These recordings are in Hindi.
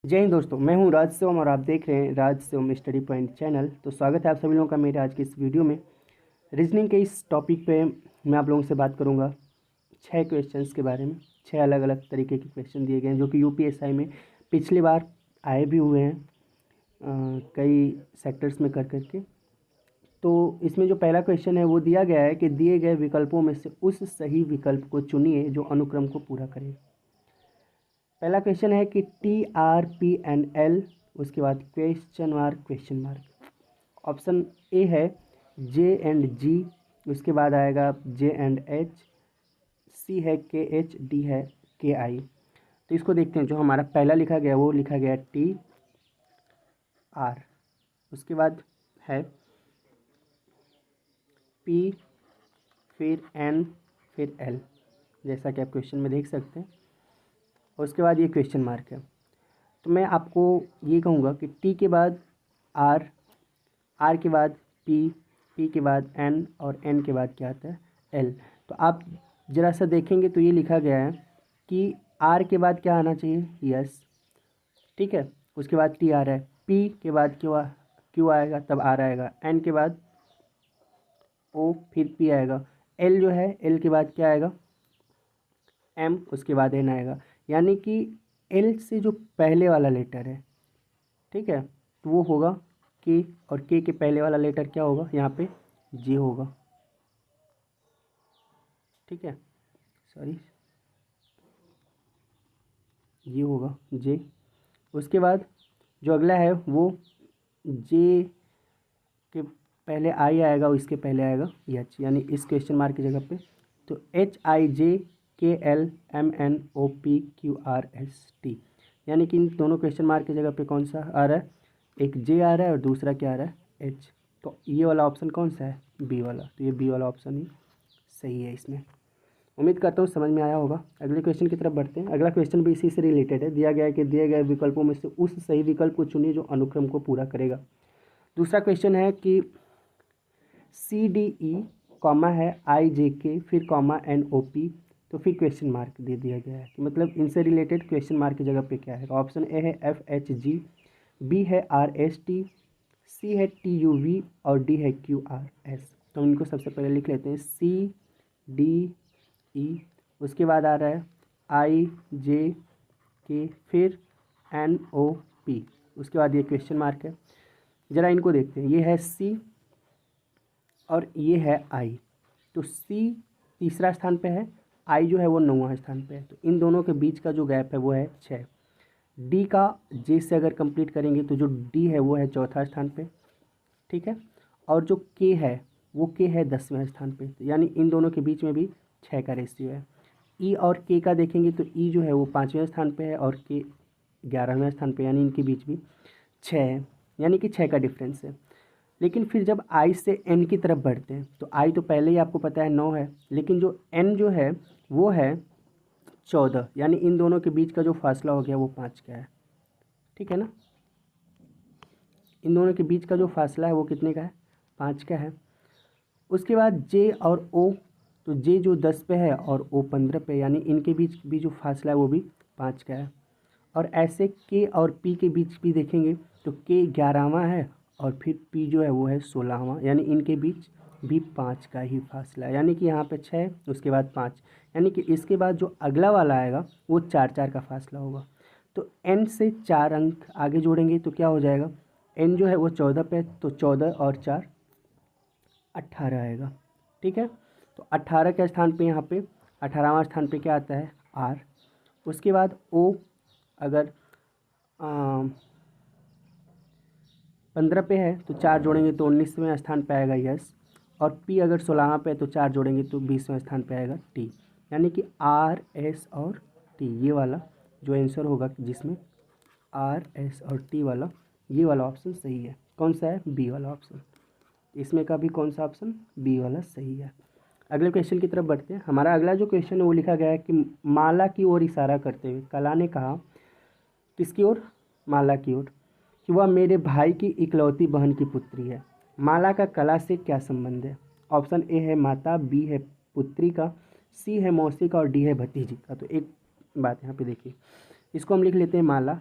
जय हिंद दोस्तों, मैं हूं राज शिवम और आप देख रहे हैं राज शिवम स्टडी पॉइंट चैनल। तो स्वागत है आप सभी लोगों का मेरे आज के इस वीडियो में। रीजनिंग के इस टॉपिक पे मैं आप लोगों से बात करूंगा 6 क्वेश्चंस के बारे में। 6 अलग अलग तरीके के क्वेश्चन दिए गए हैं जो कि यूपीएसआई में पिछली बार आए भी हुए हैं कई सेक्टर्स में कर करके। तो इसमें जो पहला क्वेश्चन है वो दिया गया है कि दिए गए विकल्पों में से उस सही विकल्प को चुनिए जो अनुक्रम को पूरा करे। पहला क्वेश्चन है कि TRPNL, उसके बाद क्वेश्चन मार्क। ऑप्शन ए है J&G, उसके बाद आएगा J&H, सी है KH, डी है KI। तो इसको देखते हैं। जो हमारा पहला लिखा गया वो लिखा गया TR, उसके बाद है P, फिर N, फिर L, जैसा कि आप क्वेश्चन में देख सकते हैं। और उसके बाद ये क्वेश्चन मार्क है। तो मैं आपको ये कहूँगा कि टी के बाद आर, आर के बाद पी, पी के बाद एन और एन के बाद क्या आता है एल। तो आप ज़रा सा देखेंगे तो ये लिखा गया है कि आर के बाद क्या आना चाहिए, यस, ठीक है। उसके बाद टी आ रहा है, पी के बाद क्यू आएगा तब आर आएगा, एन के बाद ओ, फिर पी आएगा, एल जो है एल के बाद क्या आएगा एम, उसके बाद एन आएगा। यानी कि एल से जो पहले वाला लेटर है, ठीक है, तो वो होगा के, और के पहले वाला लेटर क्या होगा यहाँ पे जे होगा, ठीक है, सॉरी ये होगा जे। उसके बाद जो अगला है वो जे के पहले आई आएगा और इसके पहले आएगा एच, यानी इस क्वेश्चन मार्क की जगह पे। तो HIJKLMNOPQRST, यानी कि इन दोनों क्वेश्चन मार्क की जगह पे कौन सा आ रहा है, एक जे आ रहा है और दूसरा क्या आ रहा है एच। तो ये वाला ऑप्शन कौन सा है, बी वाला। तो ये बी वाला ऑप्शन ही सही है इसमें। उम्मीद करता हूँ समझ में आया होगा। अगले क्वेश्चन की तरफ बढ़ते हैं। अगला क्वेश्चन भी इसी से रिलेटेड है। दिया गया है कि दिए गए विकल्पों में से उस सही विकल्प को चुनिए जो अनुक्रम को पूरा करेगा। दूसरा क्वेश्चन है कि CDE कॉमा है IJK फिर कॉमा NOP, तो फिर क्वेश्चन मार्क दे दिया गया है कि मतलब इनसे रिलेटेड क्वेश्चन मार्क की जगह पे क्या है। ऑप्शन ए है FHG, बी है RST, सी है TUV और डी है QRS। तो इनको सबसे पहले लिख लेते हैं CDE, उसके बाद आ रहा है IJK फिर NOP, उसके बाद ये क्वेश्चन मार्क है। ज़रा इनको देखते हैं, ये है C और ये है आई। तो सी तीसरा स्थान पे है, आई जो है वो 9वां स्थान पे है। तो इन दोनों के बीच का जो गैप है वो है 6। डी का जे से अगर कंप्लीट करेंगे तो जो डी है वो है चौथा स्थान पे, ठीक है। और जो के है वो के है 10वें स्थान पे, तो यानी इन दोनों के बीच में भी 6 का रेशियो है। ई और के का देखेंगे तो ई जो है वो 5वें स्थान पे है और के 11वें स्थान पे, यानी इनके बीच भी 6 है, यानी कि 6 का डिफरेंस है। लेकिन फिर जब आई से एन की तरफ बढ़ते हैं तो आई तो पहले ही आपको पता है 9 है, लेकिन जो एन जो है वो है 14, यानी इन दोनों के बीच का जो फासला हो गया वो 5 का है, ठीक है ना। इन दोनों के बीच का जो फासला है वो कितने का है, 5 का है। उसके बाद जे और ओ, तो जे जो 10 पे है और ओ 15 पे, यानी इनके बीच भी जो फासला है वो भी 5 का है। और ऐसे के और पी के बीच भी देखेंगे तो के 11वां है और फिर पी जो है वो है 16वां, यानी इनके बीच भी 5 का ही फासला है। यानी कि यहाँ पे 6, उसके बाद 5, यानी कि इसके बाद जो अगला वाला आएगा वो 4 का फासला होगा। तो एन से 4 अंक आगे जोड़ेंगे तो क्या हो जाएगा, एन जो है वो 14 पे, तो 14 और 4 18 आएगा, ठीक है। तो 18 के स्थान पे यहाँ पे 18वां स्थान पे क्या आता है आर। उसके बाद ओ अगर 15 पे है तो 4 जोड़ेंगे तो 19वें स्थान पे आएगा यस, और पी अगर 16वां पे है तो 4 जोड़ेंगे तो 20वें स्थान पे आएगा टी। यानी कि आर एस और टी, ये वाला जो आंसर होगा जिसमें आर एस और टी वाला, ये वाला ऑप्शन सही है। कौन सा है, बी वाला ऑप्शन। इसमें का भी कौन सा ऑप्शन, बी वाला सही है। अगले क्वेश्चन की तरफ बढ़ते हैं। हमारा अगला जो क्वेश्चन है वो लिखा गया है कि माला की ओर इशारा करते हुए कला ने कहा, किसकी ओर, माला की ओर, कि वह मेरे भाई की इकलौती बहन की पुत्री है। माला का कला से क्या संबंध है। ऑप्शन ए है माता, बी है पुत्री का, सी है मौसी का और डी है भतीजी का। तो एक बात यहाँ पे देखिए, इसको हम लिख लेते हैं माला,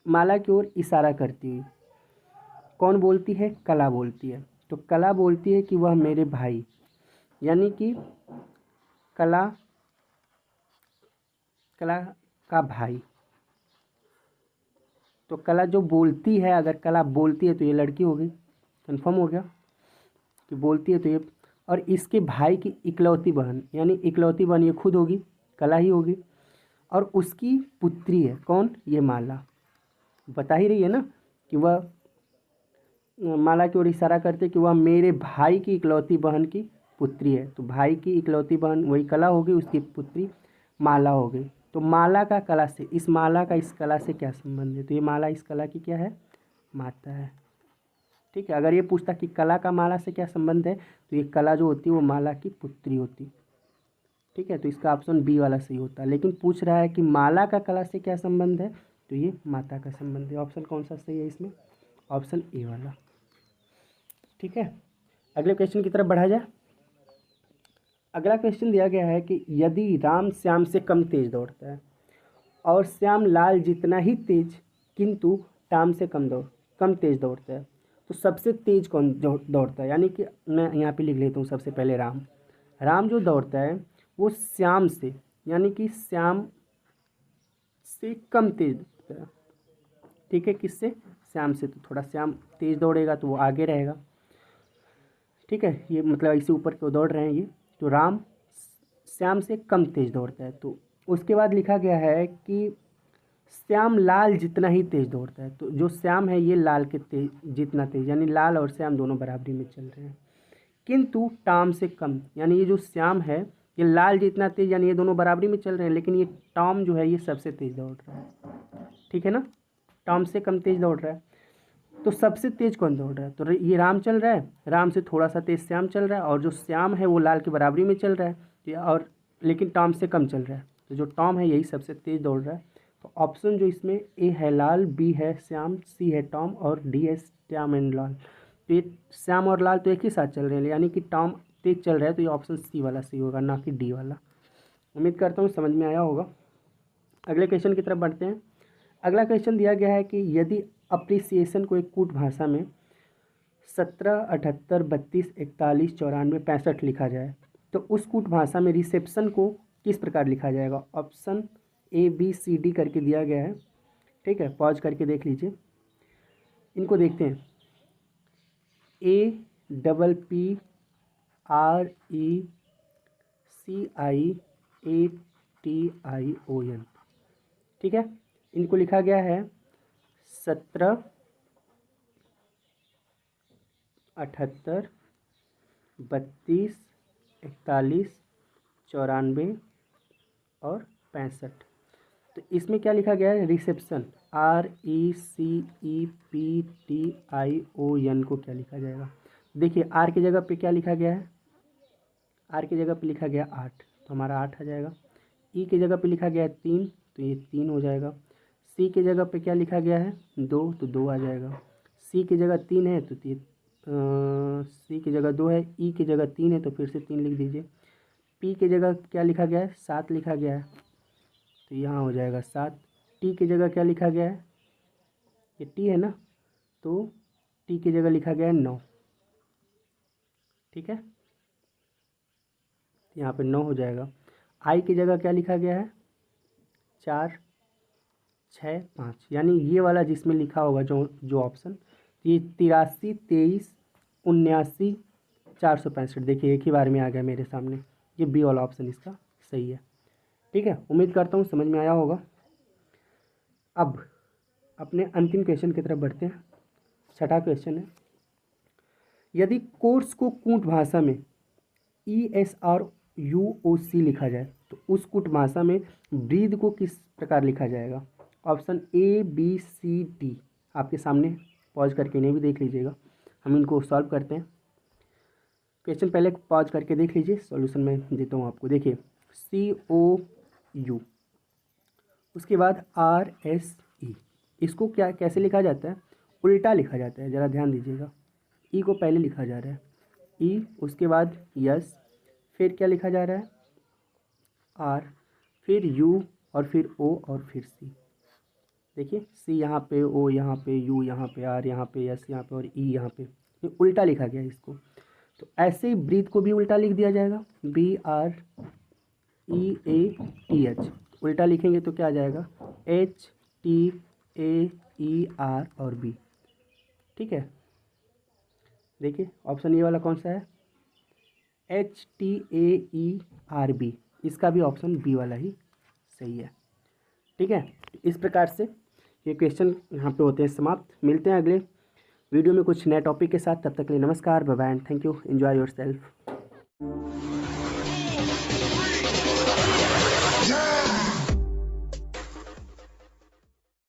माला की ओर इशारा करती हुई कौन बोलती है? कला बोलती है। तो कला बोलती है कि वह मेरे भाई, यानी कि कला कला का भाई। तो कला जो बोलती है, अगर कला बोलती है तो ये लड़की होगी, कन्फर्म हो गया कि बोलती है तो ये। और इसके भाई की इकलौती बहन, यानी इकलौती बहन ये खुद होगी, कला ही होगी। और उसकी पुत्री है कौन? ये माला। बता ही रही है ना कि वह माला की ओर इशारा करते कि वह मेरे भाई की इकलौती बहन की पुत्री है। तो भाई की इकलौती बहन वही कला होगी, उसकी पुत्री माला हो गई। तो माला का कला से, इस माला का इस कला से क्या संबंध है? तो ये माला इस कला की क्या है? माता है। ठीक है, अगर ये पूछता कि कला का माला से क्या संबंध है, तो ये कला जो होती है वो माला की पुत्री होती। ठीक है, तो इसका ऑप्शन बी वाला सही होता है। लेकिन पूछ रहा है कि माला का कला से क्या संबंध है, तो ये माता का संबंध है। ऑप्शन कौन सा सही है इसमें? ऑप्शन ए वाला। ठीक है, अगले क्वेश्चन की तरफ बढ़ा जाए। अगला क्वेश्चन दिया गया है कि यदि राम श्याम से कम तेज दौड़ता है और श्याम लाल जितना ही तेज किंतु टाम से कम तेज दौड़ता है, तो सबसे तेज कौन दौड़ता है? यानी कि मैं यहाँ पे लिख लेता हूँ सबसे पहले राम जो दौड़ता है वो श्याम से, यानी कि श्याम से कम तेज दौड़ता है। ठीक है, किससे? श्याम से। तो थोड़ा श्याम तेज दौड़ेगा तो वो आगे रहेगा। ठीक है, ये मतलब ऐसे ऊपर क्यों दौड़ रहे हैं ये। तो राम श्याम से कम तेज दौड़ता है। तो उसके बाद लिखा गया है कि श्याम लाल जितना ही तेज दौड़ता है। तो जो श्याम है ये लाल के तेज जितना तेज, यानी लाल और श्याम दोनों बराबरी में चल रहे हैं। किंतु टॉम से कम, यानी ये जो श्याम है ये लाल जितना तेज, यानी ये दोनों बराबरी में चल रहे हैं, लेकिन ये टॉम जो है ये सबसे तेज दौड़ रहा है। ठीक है ना, टॉम से कम तेज दौड़ रहा है। तो सबसे तेज कौन दौड़ रहा है? तो ये राम चल रहा है, राम से थोड़ा सा तेज श्याम चल रहा है, और जो श्याम है वो लाल की बराबरी में चल रहा है, और लेकिन टॉम से कम चल रहा है। तो जो टॉम है यही सबसे तेज दौड़ रहा है। तो ऑप्शन जो इसमें ए है लाल, बी है श्याम, सी है टॉम और डी है श्याम एंड लाल। तो ये श्याम और लाल तो एक ही साथ चल रहे हैं, यानी कि टॉम तेज चल रहा है, तो ये ऑप्शन सी वाला सही होगा, ना कि डी वाला। उम्मीद करता हूँ समझ में आया होगा। अगले क्वेश्चन की तरफ बढ़ते हैं। अगला क्वेश्चन दिया गया है कि यदि अप्रिसिएशन को एक कूट भाषा में 17, 78, 32, 41, 94, 65 लिखा जाए, तो उस कूट भाषा में रिसेप्शन को किस प्रकार लिखा जाएगा? Option A B C D करके दिया गया है। ठीक है, पॉज करके देख लीजिए, इनको देखते हैं। APPRECIATION। ठीक है, इनको लिखा गया है 17, 78, 32, 41, 94 और 65। तो इसमें क्या लिखा गया है? रिसेप्शन, RECEPTION को क्या लिखा जाएगा? देखिए आर की जगह पे क्या लिखा गया है? आर की जगह पे लिखा गया 8, तो हमारा 8 आ जाएगा। ई की जगह पे लिखा गया है 3, तो ये 3 हो जाएगा। सी की जगह पे क्या लिखा गया है? 2, तो 2 आ जाएगा। सी की जगह 3 है तो सी की जगह 2 है, ई की जगह 3 है तो फिर से 3 लिख दीजिए। पी की जगह क्या लिखा गया है? 7 लिखा गया है, तो यहाँ हो जाएगा 7। टी की जगह क्या लिखा गया है? ये टी है ना, तो टी की जगह लिखा गया है 9। ठीक है, यहाँ पे 9 हो जाएगा। आई की जगह क्या लिखा गया है? 4, 6, 5, यानी ये वाला जिसमें लिखा होगा जो ऑप्शन, ये 83, 23, 79, 465। देखिए एक ही बार में आ गया मेरे सामने, ये बी वाला ऑप्शन इसका सही है। ठीक है, उम्मीद करता हूँ समझ में आया होगा। अब अपने अंतिम क्वेश्चन की तरफ बढ़ते हैं। छठा क्वेश्चन है, यदि कोर्स को कूट भाषा में ESRUOC लिखा जाए, तो उस कूट भाषा में ब्रीद को किस प्रकार लिखा जाएगा? Option A B C D आपके सामने, पॉज करके इन्हें भी देख लीजिएगा। हम इनको सॉल्व करते हैं। क्वेश्चन पहले पॉज करके देख लीजिए, सॉल्यूशन मैं देता हूँ आपको। देखिए COU, उसके बाद RSE, इसको क्या कैसे लिखा जाता है? उल्टा लिखा जाता है, ज़रा ध्यान दीजिएगा। ई को पहले लिखा जा रहा है ई, उसके बाद यस, फिर क्या लिखा जा रहा है? आर, फिर यू, और फिर ओ, और फिर सी। देखिए सी यहाँ पे, ओ यहाँ पे, यू यहाँ पे, आर यहाँ पे, एस यहाँ पे और ई यहाँ पे, ये उल्टा लिखा गया है इसको। तो ऐसे ही ब्रीथ को भी उल्टा लिख दिया जाएगा, BREATH। उल्टा लिखेंगे तो क्या आ जाएगा, HTAER और बी। ठीक है, देखिए ऑप्शन ए वाला कौन सा है, HTAERB। इसका भी ऑप्शन बी वाला ही सही है। ठीक है, इस प्रकार से ये क्वेश्चन यहाँ पे होते हैं समाप्त। मिलते हैं अगले वीडियो में कुछ नए टॉपिक के साथ। तब तक के लिए नमस्कार, bye bye and thank you, enjoy your self.